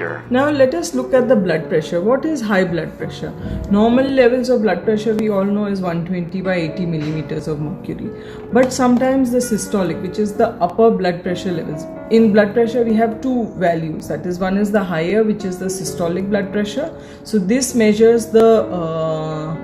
pressure. Now let us look at the blood pressure. What is high blood pressure? Normal levels of blood pressure we all know is 120 by 80 millimeters of mercury. But sometimes the systolic, which is the upper blood pressure levels. In blood pressure we have two values. That is, one is the higher, which is the systolic blood pressure. So this measures the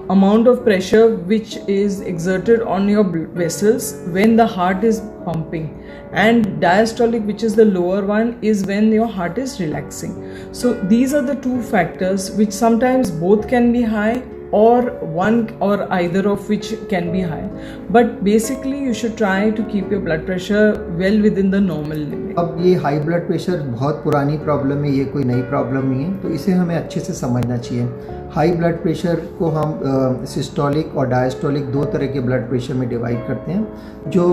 amount of pressure which is exerted on your vessels when the heart is pumping, and diastolic, which is the lower one, is when your heart is relaxing. So these are the two factors which sometimes both can be high, or one or either of which can be high, but basically you should try to keep your blood pressure well within the normal limit. अब ये high blood pressure बहुत पुरानी problem है, ये कोई नई problem नहीं है, तो इसे हमें अच्छे से समझना चाहिए। हाई ब्लड प्रेशर को हम सिस्टोलिक और डायस्टोलिक दो तरह के ब्लड प्रेशर में डिवाइड करते हैं। जो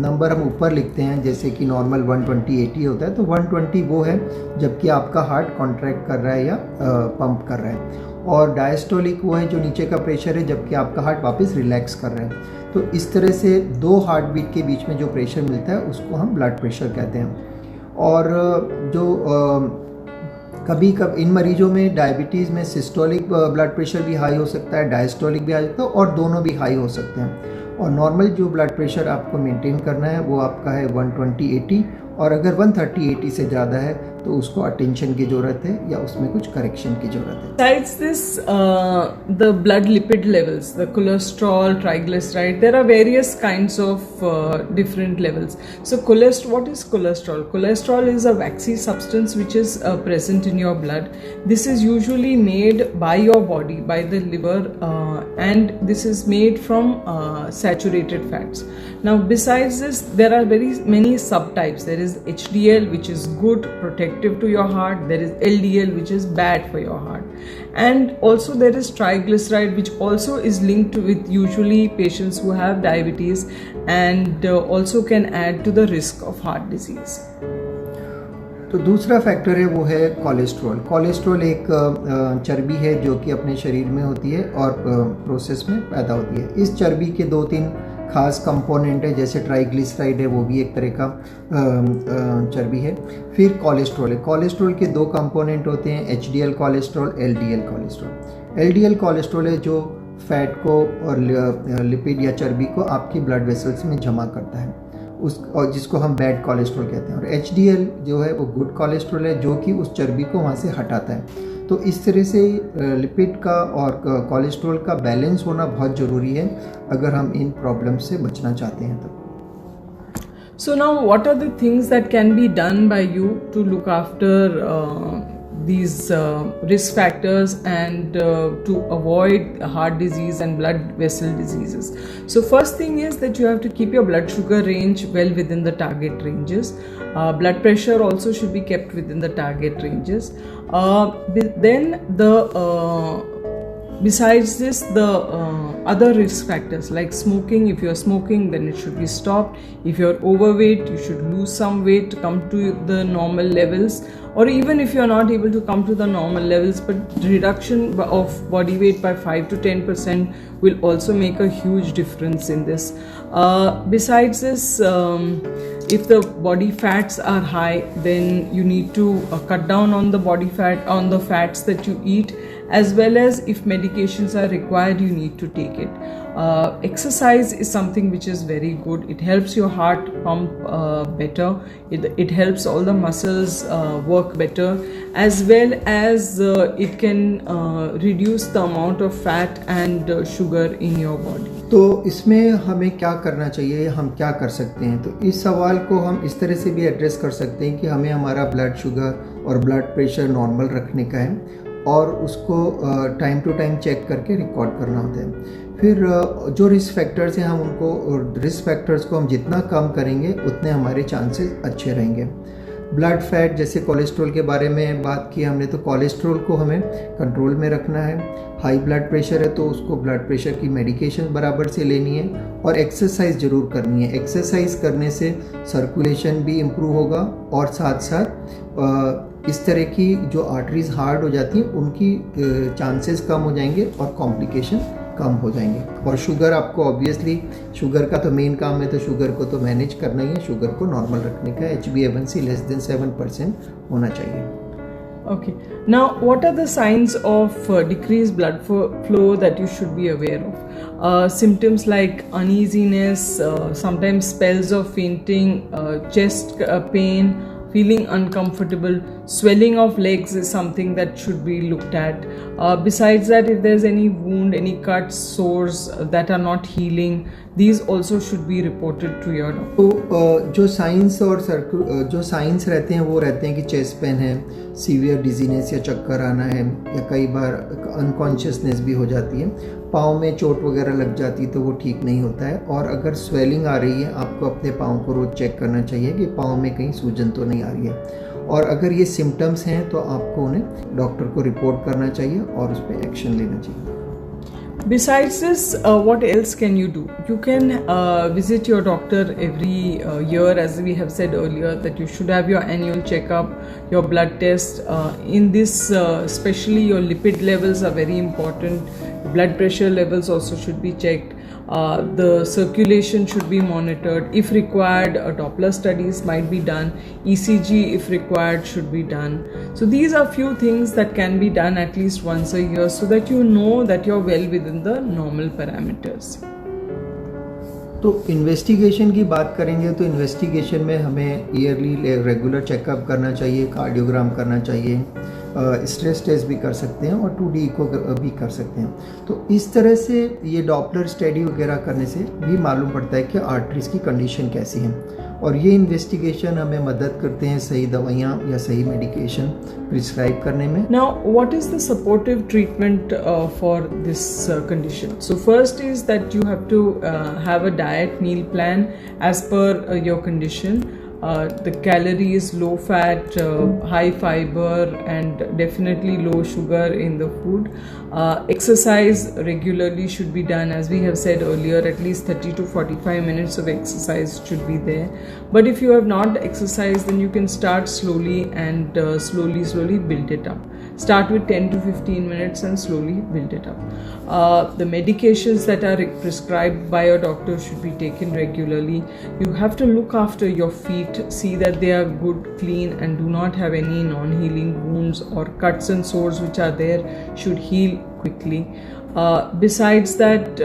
नंबर हम ऊपर लिखते हैं, जैसे कि नॉर्मल 120/80 होता है, तो 120 वो है जबकि आपका हार्ट कॉन्ट्रैक्ट कर रहा है या पंप कर रहा है, और डायस्टोलिक वो है जो नीचे का प्रेशर है जबकि आपका हार्ट वापस रिलैक्स कर रहा है। तो इस तरह से दो हार्ट बीट के बीच में जो प्रेशर मिलता है उसको हम ब्लड प्रेशर कहते हैं। और जो कभी इन मरीजों में डायबिटीज़ में सिस्टोलिक ब्लड प्रेशर भी हाई हो सकता है, डायस्टोलिक भी आ सकता है, और दोनों भी हाई हो सकते हैं। और नॉर्मल जो ब्लड प्रेशर आपको मेंटेन करना है वो आपका है 120/80, और अगर 130/80 से ज़्यादा है तो उसको अटेंशन की ज़रूरत है या उसमें कुछ करेक्शन की ज़रूरत है। Besides this, the blood lipid levels, the cholesterol, triglyceride, there are various kinds of different levels. So what is cholesterol? Cholesterol is a waxy substance which is present in your blood. This is usually made by your body, by the liver, and this is made from saturated fats. Now besides this, there are very many subtypes. There is HDL, which is good, protective to your heart. There is LDL, which is bad for your heart, and also there is triglyceride, which also is linked with usually patients who have diabetes, and also can add to the risk of heart disease. तो दूसरा factor है वो है cholesterol. Cholesterol एक चर्बी है जो कि अपने शरीर में होती है और प्रोसेस में पैदा होती है। इस चर्बी के 2-3 खास कंपोनेंट है, जैसे ट्राइग्लिसराइड है, वो भी एक तरह का चर्बी है। फिर कोलेस्ट्रॉल है। कोलेस्ट्रॉल के 2 कंपोनेंट होते हैं, HDL cholesterol, LDL cholesterol. LDL cholesterol है जो फैट को और लिपिड या चर्बी को आपकी ब्लड वेसल्स में जमा करता है, और जिसको हम बैड कोलेस्ट्रॉल कहते हैं। और HDL जो है वो गुड कोलेस्ट्रॉल है जो कि उस चर्बी को वहाँ से हटाता है। तो इस तरह से लिपिड का और कोलेस्ट्रॉल का बैलेंस होना बहुत ज़रूरी है अगर हम इन प्रॉब्लम से बचना चाहते हैं तो। So now what are the things that can be done by you to look after these risk factors and to avoid heart disease and blood vessel diseases? So first thing is that you have to keep your blood sugar range well within the target ranges. Blood pressure also should be kept within the target ranges. Then besides this, the other risk factors like smoking. If you are smoking, then it should be stopped. If you are overweight, you should lose some weight to come to the normal levels, or even if you are not able to come to the normal levels, but reduction of body weight by 5 to 10% will also make a huge difference in this. Besides this, if the body fats are high, then you need to cut down on the body fat, on the fats that you eat, as well as if medications are required, you need to take it. Exercise is something which is very good. It helps your heart pump better. It helps all the muscles work better, as well as it can reduce the amount of fat and sugar in your body. तो इसमें हमें क्या करना चाहिए, हम क्या कर सकते हैं? तो इस सवाल को हम इस तरह से भी एड्रेस कर सकते हैं कि हमें हमारा ब्लड शुगर और ब्लड प्रेशर नॉर्मल रखने का है, और उसको टाइम टू टाइम चेक करके रिकॉर्ड करना होता है। फिर जो रिस्क फैक्टर्स हैं, हम उनको रिस्क फैक्टर्स को हम जितना कम करेंगे उतने हमारे चांसेस अच्छे रहेंगे। ब्लड फैट, जैसे कोलेस्ट्रॉल के बारे में बात की हमने, तो कोलेस्ट्रॉल को हमें कंट्रोल में रखना है। हाई ब्लड प्रेशर है तो उसको ब्लड प्रेशर की मेडिकेशन बराबर से लेनी है, और एक्सरसाइज ज़रूर करनी है। एक्सरसाइज करने से सर्कुलेशन भी इम्प्रूव होगा, और साथ साथ इस तरह की जो आर्टरीज हार्ड हो जाती हैं उनकी चांसेस कम हो जाएंगे और कॉम्प्लिकेशन कम हो जाएंगे। और शुगर आपको ऑब्वियसली, शुगर का तो मेन काम है, तो शुगर को तो मैनेज करना ही है, शुगर को नॉर्मल रखने का। HbA1c लेस देन 7% होना चाहिए। Okay. Now, what are the signs of decreased blood flow that you should be aware of? Symptoms like uneasiness, sometimes spells of fainting, chest pain, feeling uncomfortable, swelling of legs is something that should be looked at. Besides that, if there's any wound, any cuts, sores that are not healing, these also should be reported to your doctor. तो जो science और जो science रहते हैं वो रहते हैं कि चेस्ट पेन है, सीवियर डिजीनेस या चक्कर आना है, या कई बार अनकॉन्शियसनेस भी हो जाती है, पाँव में चोट वगैरह लग जाती है तो वो ठीक नहीं होता है। और अगर स्वेलिंग आ रही है, आपको अपने पाँव को रोज़ चेक करना चाहिए कि पाँव में कहीं सूजन तो नहीं आ रही है। और अगर ये सिम्टम्स हैं तो आपको उन्हें डॉक्टर को रिपोर्ट करना चाहिए और उस पर एक्शन लेना चाहिए। Besides this, what else can you do? You can visit your doctor every year, as we have said earlier, that you should have your annual checkup, your blood test. In this, especially your lipid levels are very important. Blood pressure levels also should be checked. The circulation should be monitored. If required, Doppler studies might be done. ECG, if required, should be done. So these are few things that can be done at least once a year, so that you know that you're well within the normal parameters. तो investigation की बात करेंगे तो investigation में हमें yearly regular checkup करना चाहिए, cardiogram करना चाहिए, स्ट्रेस टेस्ट भी कर सकते हैं और 2D इको भी कर सकते हैं। तो इस तरह से ये डॉपलर स्टडी वगैरह करने से भी मालूम पड़ता है कि आर्टरीज की कंडीशन कैसी है, और ये इन्वेस्टिगेशन हमें मदद करते हैं सही दवाइयाँ या सही मेडिकेशन प्रिस्क्राइब करने में। Now, what is the supportive treatment for this condition? So first is that you have to have a diet meal plan as per your condition. The calories, low fat, high fiber, and definitely low sugar in the food. Exercise regularly should be done, as we have said earlier, at least 30 to 45 minutes of exercise should be there. But if you have not exercised, then you can start slowly and slowly build it up. Start with 10 to 15 minutes and slowly build it up. The medications that are prescribed by your doctor should be taken regularly. You have to look after your feet, see that they are good, clean, and do not have any non-healing wounds or cuts and sores which are there should heal quickly. Besides that,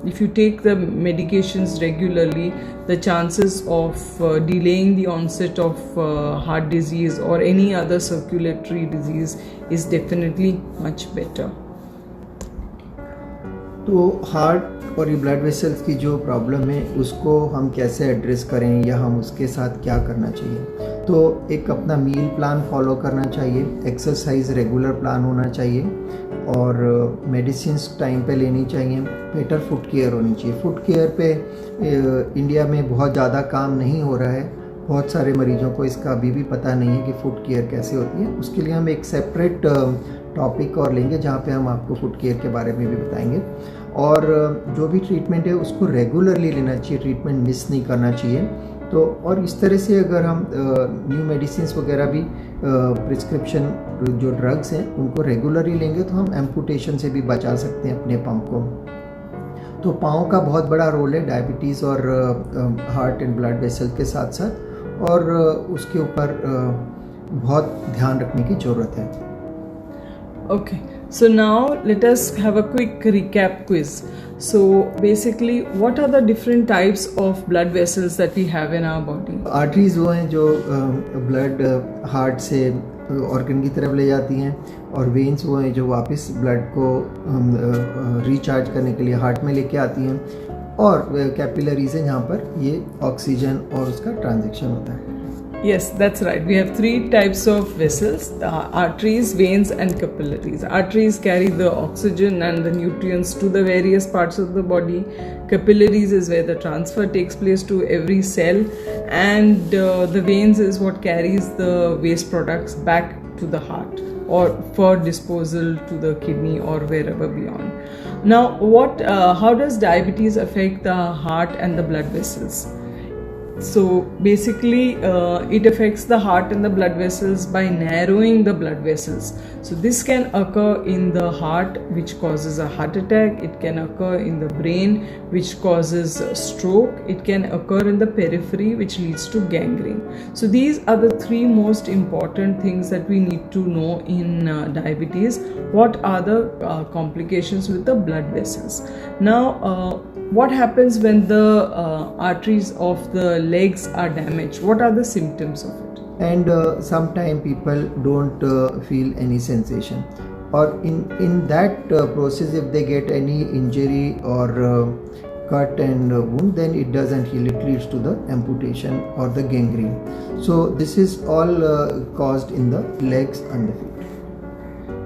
if you take the medications regularly, the chances of delaying the onset of heart disease or any other circulatory disease is definitely much better. तो heart और ये blood vessels की जो problem है उसको हम कैसे address करें या हम उसके साथ क्या करना चाहिए, तो एक अपना मील प्लान फॉलो करना चाहिए, एक्सरसाइज रेगुलर प्लान होना चाहिए, और मेडिसिन्स टाइम पे लेनी चाहिए, बेटर फुट केयर होनी चाहिए। फुट केयर पे इंडिया में बहुत ज़्यादा काम नहीं हो रहा है, बहुत सारे मरीजों को इसका अभी भी पता नहीं है कि फुट केयर कैसे होती है। उसके लिए हम एक सेपरेट टॉपिक और लेंगे जहाँ पे हम आपको फुट केयर के बारे में भी बताएंगे। और जो भी ट्रीटमेंट है उसको रेगुलरली लेना चाहिए, ट्रीटमेंट मिस नहीं करना चाहिए। तो और इस तरह से अगर हम न्यू मेडिसिन्स वगैरह भी प्रिस्क्रिप्शन जो ड्रग्स हैं उनको रेगुलरली लेंगे तो हम एम्पुटेशन से भी बचा सकते हैं अपने पाँव को। तो पाँव का बहुत बड़ा रोल है डायबिटीज़ और हार्ट एंड ब्लड वेसल के साथ साथ, और उसके ऊपर बहुत ध्यान रखने की ज़रूरत है। Okay, so now let us have a quick recap quiz. So basically, what are the different types of blood vessels that we have in our body? Arteries वो हैं जो ब्लड हार्ट से ऑर्गन की तरफ ले जाती हैं, और वेन्स वो हैं जो वापस ब्लड को रिचार्ज करने के लिए हार्ट में लेके आती हैं, और कैपिलरीज हैं जहाँ पर ये ऑक्सीजन और उसका ट्रांजैक्शन होता है। Yes, that's right. We have three types of vessels: arteries, veins, and capillaries. Arteries carry the oxygen and the nutrients to the various parts of the body. Capillaries is where the transfer takes place to every cell, and the veins is what carries the waste products back to the heart or for disposal to the kidney or wherever beyond. Now, how does diabetes affect the heart and the blood vessels? So basically it affects the heart and the blood vessels by narrowing the blood vessels. So this can occur in the heart, which causes a heart attack. It can occur in the brain, which causes a stroke. It can occur in the periphery, which leads to gangrene. So these are the three most important things that we need to know in diabetes. What are the complications with the blood vessels? Now what happens when the arteries of the legs are damaged? What are the symptoms of it? And sometimes people don't feel any sensation, or in that process, if they get any injury or cut and wound, then it doesn't heal. It leads to the amputation or the gangrene. So this is all caused in the legs and the feet.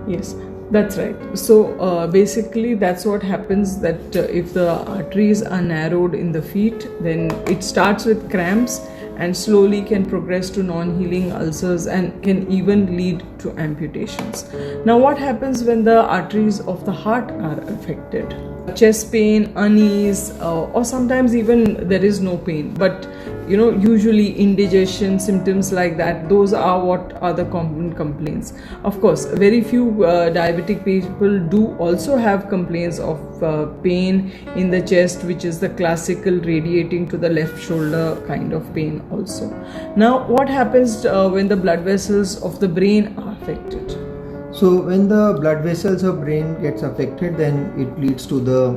Yes, that's right. So basically that's what happens, that if the arteries are narrowed in the feet, then it starts with cramps and slowly can progress to non-healing ulcers and can even lead to amputations. Now what happens when the arteries of the heart are affected? Chest pain, unease, or sometimes even there is no pain, but usually indigestion, symptoms like that, those are what are the common complaints. Of course, very few diabetic people do also have complaints of pain in the chest, which is the classical radiating to the left shoulder kind of pain also. Now what happens when the blood vessels of the brain are affected? So when the blood vessels of brain gets affected, then it leads to the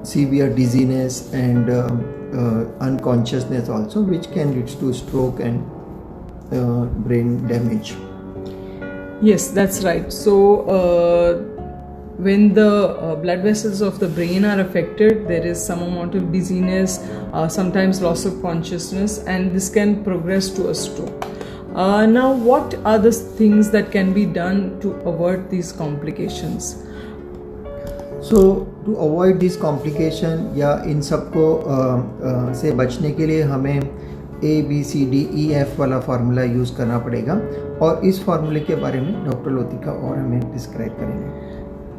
severe dizziness and unconsciousness also, which can lead to stroke and brain damage. Yes, that's right. So when the blood vessels of the brain are affected, there is some amount of dizziness, sometimes loss of consciousness, and this can progress to a stroke. Now what are the things that can be done to avoid these complications? So to avoid this complication या इन सबको से बचने के लिए हमें ABCDEF वाला formula use करना पड़ेगा, और इस फार्मूले के बारे में डॉक्टर लोतिका और हमें डिस्क्राइब करेंगे.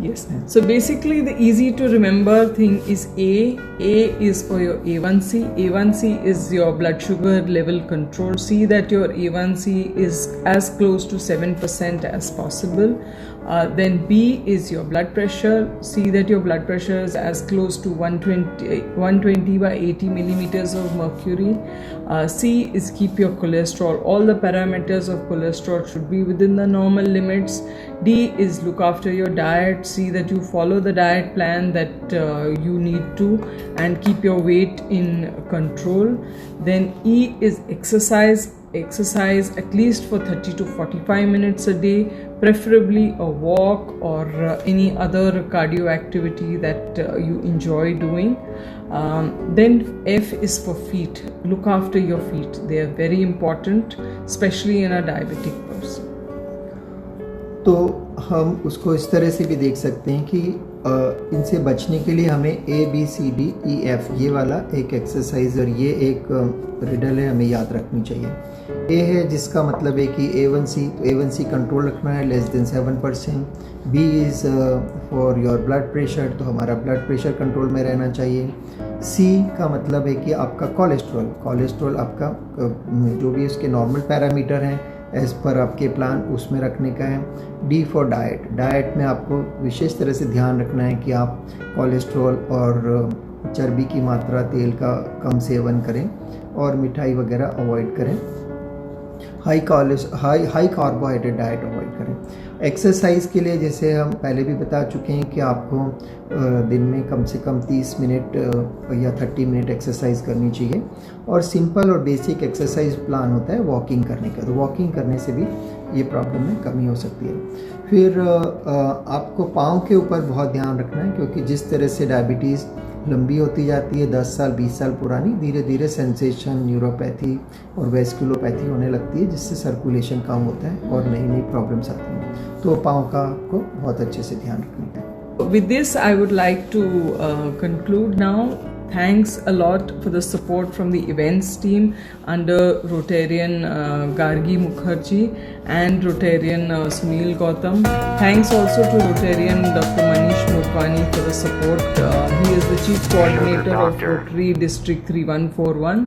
Yes. So basically the easy to remember thing is A. A is for your A1C. A1C is your blood sugar level control. See that your A1C is as close to 7% as possible. Then B is your blood pressure. See that your blood pressure is as close to 120 by 80 millimeters of mercury. C is keep your cholesterol. All the parameters of cholesterol should be within the normal limits. D is look after your diet. See that you follow the diet plan that you need to, and keep your weight in control. Then E is exercise. Exercise at least for 30 to 45 minutes a day, preferably a walk or any other cardio activity that you enjoy doing. Then F is for feet. Look after your feet. They are very important, especially in a diabetic person. तो हम उसको इस तरह से भी देख सकते हैं कि इनसे बचने के लिए हमें ABCDEF ये वाला एक एक्सरसाइज और ये एक रिडल है, हमें याद रखनी चाहिए. A है जिसका मतलब है कि A1C, तो A1C कंट्रोल रखना है less than 7%. B is for your blood pressure, तो हमारा ब्लड प्रेशर कंट्रोल में रहना चाहिए. C का मतलब है कि आपका कोलेस्ट्रॉल आपका जो भी उसके नॉर्मल पैरामीटर हैं एज़ पर आपके प्लान उसमें रखने का है. D फॉर डाइट में आपको विशेष तरह से ध्यान रखना है कि आप कोलेस्ट्रॉल और चर्बी की मात्रा, तेल का कम सेवन करें और मिठाई वगैरह अवॉइड करें. हाई कार्बोहाइड्रेट डाइट अवॉइड करें. एक्सरसाइज के लिए जैसे हम पहले भी बता चुके हैं कि आपको दिन में कम से कम 30 मिनट या 30 मिनट एक्सरसाइज करनी चाहिए, और सिंपल और बेसिक एक्सरसाइज प्लान होता है वॉकिंग करने का. तो वॉकिंग करने से भी ये प्रॉब्लम में कमी हो सकती है. फिर आपको पाँव के ऊपर बहुत ध्यान रखना है, क्योंकि जिस तरह से डायबिटीज़ लंबी होती जाती है, 10 साल 20 साल पुरानी, धीरे धीरे सेंसेशन, न्यूरोपैथी और वेस्कुलोपैथी होने लगती है, जिससे सर्कुलेशन कम होता है और नई नई प्रॉब्लम्स आती हैं. तो पाँव का आपको बहुत अच्छे से ध्यान रखना है. With this, I would like to conclude now. Thanks a lot for the support from the events team under Rotarian Gargi Mukherjee and Rotarian Sunil Gautam. Thanks also to Rotarian Dr. Manish Motwani for the support. He is the Chief Coordinator of Rotary District 3141.